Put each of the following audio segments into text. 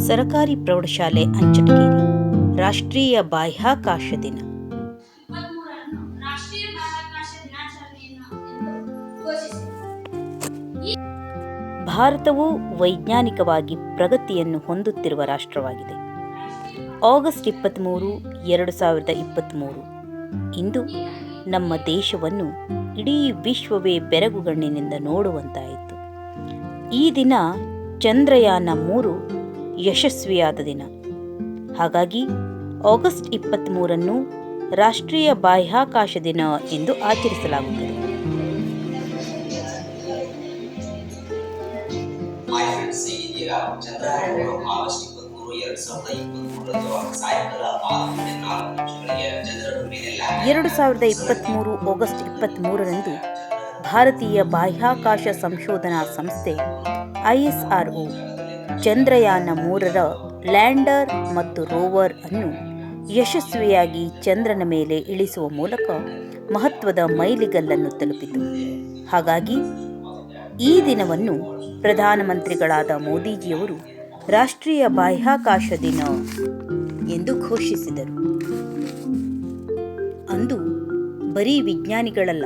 ಸರಕಾರಿ ಪ್ರೌಢಶಾಲೆ ಅಂಚಟಗೇರಿ ರಾಷ್ಟ್ರೀಯ ಬಾಹ್ಯಾಕಾಶ ದಿನ. ಭಾರತವು ವೈಜ್ಞಾನಿಕವಾಗಿ ಪ್ರಗತಿಯನ್ನು ಹೊಂದುತ್ತಿರುವ ರಾಷ್ಟ್ರವಾಗಿದೆ. ಆಗಸ್ಟ್ 23, 2023 ಇಂದು ನಮ್ಮ ದೇಶವನ್ನು ಇಡೀ ವಿಶ್ವವೇ ಬೆರಗುಗಣ್ಣಿನಿಂದ ನೋಡುವಂತಾಯಿತು. ಈ ದಿನ ಚಂದ್ರಯಾನ 3 ಯಶಸ್ವಿಯಾದ ದಿನ. ಹಾಗಾಗಿ ಆಗಸ್ಟ್ 23 ರಾಷ್ಟ್ರೀಯ ಬಾಹ್ಯಾಕಾಶ ದಿನ ಎಂದು ಆಚರಿಸಲಾಗುತ್ತದೆ. ಆಗಸ್ಟ್ 23 ಭಾರತೀಯ ಬಾಹ್ಯಾಕಾಶ ಸಂಶೋಧನಾ ಸಂಸ್ಥೆ ISRO ಚಂದ್ರಯಾನ 3ರ ಲ್ಯಾಂಡರ್ ಮತ್ತು ರೋವರ್ ಅನ್ನು ಯಶಸ್ವಿಯಾಗಿ ಚಂದ್ರನ ಮೇಲೆ ಇಳಿಸುವ ಮೂಲಕ ಮಹತ್ವದ ಮೈಲಿಗಲ್ಲನ್ನು ತಲುಪಿತು. ಹಾಗಾಗಿ ಈ ದಿನವನ್ನು ಪ್ರಧಾನಮಂತ್ರಿಗಳಾದ ಮೋದಿಜಿಯವರು ರಾಷ್ಟ್ರೀಯ ಬಾಹ್ಯಾಕಾಶ ದಿನ ಎಂದು ಘೋಷಿಸಿದರು. ಅಂದು ಬರೀ ವಿಜ್ಞಾನಿಗಳಲ್ಲ,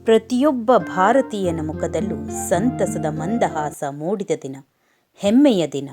ಪ್ರತಿಯೊಬ್ಬ ಭಾರತೀಯನ ಮುಖದಲ್ಲೂ ಸಂತಸದ ಮಂದಹಾಸ ಮೂಡಿದ ದಿನ, ಹೆಮ್ಮೆಯ ದಿನ.